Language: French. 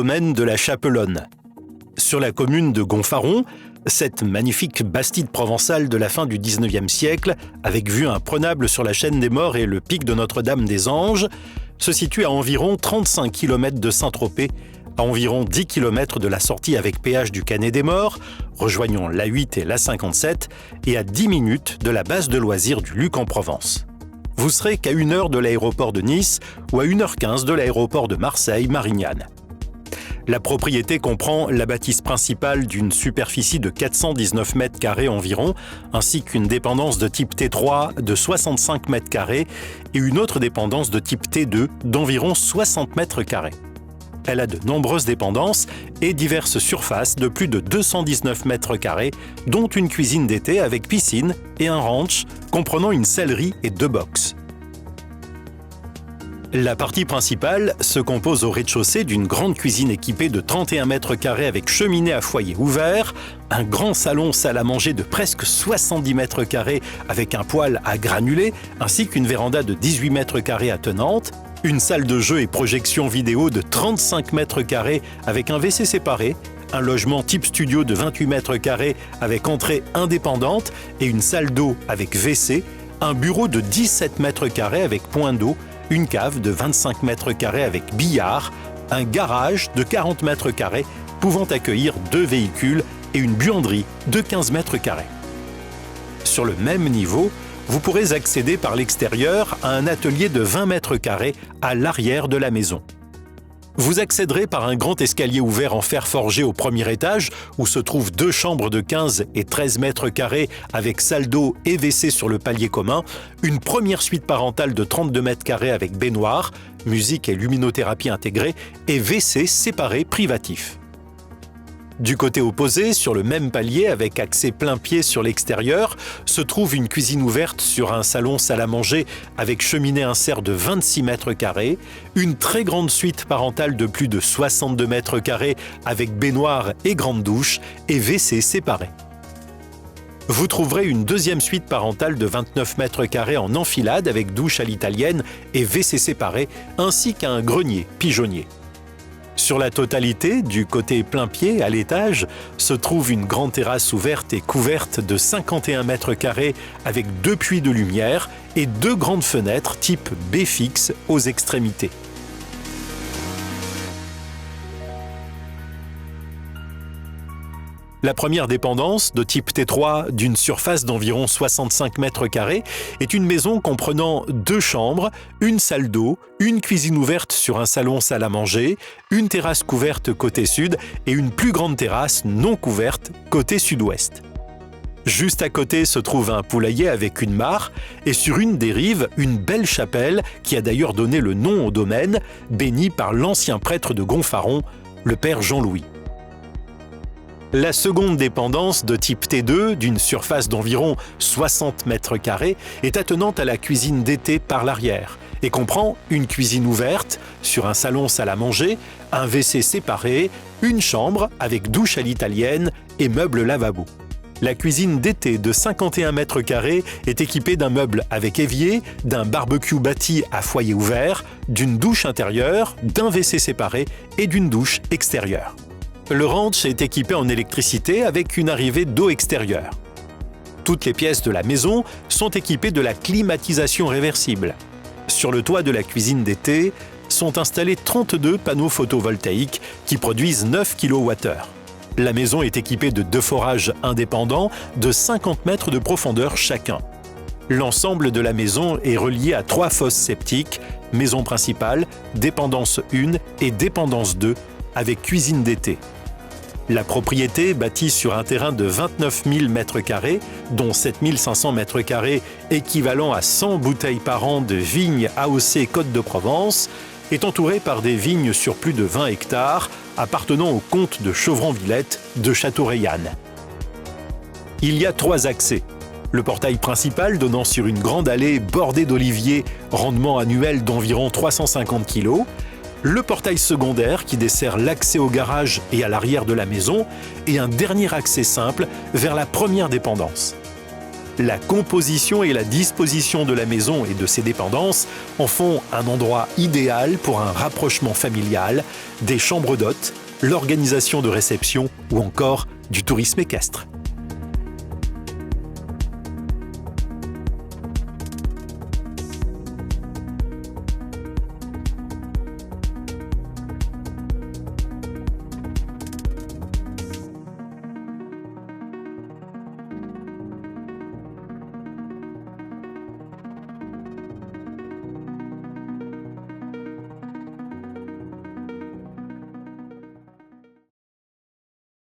domaine de la Chapelonne. Sur la commune de Gonfaron, cette magnifique bastide provençale de la fin du XIXe siècle, avec vue imprenable sur la chaîne des Morts et le pic de Notre-Dame-des-Anges, se situe à environ 35 km de Saint-Tropez, à environ 10 km de la sortie avec péage du Canet des Morts, rejoignant l'A8 et l'A57, et à 10 minutes de la base de loisirs du Luc en Provence. Vous serez qu'à 1 heure de l'aéroport de Nice ou à 1h15 de l'aéroport de Marseille-Marignane. La propriété comprend la bâtisse principale d'une superficie de 419 mètres carrés environ, ainsi qu'une dépendance de type T3 de 65 mètres carrés et une autre dépendance de type T2 d'environ 60 mètres carrés. Elle a de nombreuses dépendances et diverses surfaces de plus de 219 mètres carrés, dont une cuisine d'été avec piscine et un ranch comprenant une sellerie et 2 box. La partie principale se compose au rez-de-chaussée d'une grande cuisine équipée de 31 mètres carrés avec cheminée à foyer ouvert, un grand salon salle à manger de presque 70 mètres carrés avec un poêle à granulés, ainsi qu'une véranda de 18 mètres carrés attenante, une salle de jeu et projection vidéo de 35 mètres carrés avec un WC séparé, un logement type studio de 28 mètres carrés avec entrée indépendante et une salle d'eau avec WC, un bureau de 17 mètres carrés avec point d'eau, une cave de 25 mètres carrés avec billard, un garage de 40 mètres carrés pouvant accueillir 2 véhicules et une buanderie de 15 mètres carrés. Sur le même niveau, vous pourrez accéder par l'extérieur à un atelier de 20 mètres carrés à l'arrière de la maison. Vous accéderez par un grand escalier ouvert en fer forgé au premier étage où se trouvent 2 chambres de 15 et 13 mètres carrés avec salle d'eau et WC sur le palier commun, une première suite parentale de 32 mètres carrés avec baignoire, musique et luminothérapie intégrée et WC séparé privatif. Du côté opposé, sur le même palier avec accès plein pied sur l'extérieur, se trouve une cuisine ouverte sur un salon salle à manger avec cheminée insert de 26 mètres carrés, une très grande suite parentale de plus de 62 mètres carrés avec baignoire et grande douche et WC séparés. Vous trouverez une deuxième suite parentale de 29 mètres carrés en enfilade avec douche à l'italienne et WC séparés, ainsi qu'un grenier pigeonnier. Sur la totalité, du côté plein pied, à l'étage, se trouve une grande terrasse ouverte et couverte de 51 mètres carrés avec 2 puits de lumière et 2 grandes fenêtres type B fixe aux extrémités. La première dépendance, de type T3 d'une surface d'environ 65 mètres carrés, est une maison comprenant 2 chambres, une salle d'eau, une cuisine ouverte sur un salon salle à manger, une terrasse couverte côté sud et une plus grande terrasse non couverte côté sud-ouest. Juste à côté se trouve un poulailler avec une mare et sur une des rives, une belle chapelle qui a d'ailleurs donné le nom au domaine, bénie par l'ancien prêtre de Gonfaron, le père Jean-Louis. La seconde dépendance de type T2, d'une surface d'environ 60 mètres carrés, est attenante à la cuisine d'été par l'arrière et comprend une cuisine ouverte sur un salon salle à manger, un WC séparé, une chambre avec douche à l'italienne et meuble lavabo. La cuisine d'été de 51 mètres carrés est équipée d'un meuble avec évier, d'un barbecue bâti à foyer ouvert, d'une douche intérieure, d'un WC séparé et d'une douche extérieure. Le ranch est équipé en électricité avec une arrivée d'eau extérieure. Toutes les pièces de la maison sont équipées de la climatisation réversible. Sur le toit de la cuisine d'été sont installés 32 panneaux photovoltaïques qui produisent 9 kWh. La maison est équipée de 2 forages indépendants de 50 mètres de profondeur chacun. L'ensemble de la maison est relié à 3 fosses septiques, maison principale, dépendance 1 et dépendance 2, avec cuisine d'été. La propriété, bâtie sur un terrain de 29 000 m², dont 7 500 m² équivalent à 100 bouteilles par an de vignes AOC Côte de Provence, est entourée par des vignes sur plus de 20 hectares appartenant au comte de Cheuvran-Villette de Château-Reillanne. Il y a 3 accès. Le portail principal donnant sur une grande allée bordée d'oliviers, rendement annuel d'environ 350 kg, le portail secondaire qui dessert l'accès au garage et à l'arrière de la maison, et un dernier accès simple vers la première dépendance. La composition et la disposition de la maison et de ses dépendances en font un endroit idéal pour un rapprochement familial, des chambres d'hôtes, l'organisation de réceptions ou encore du tourisme équestre.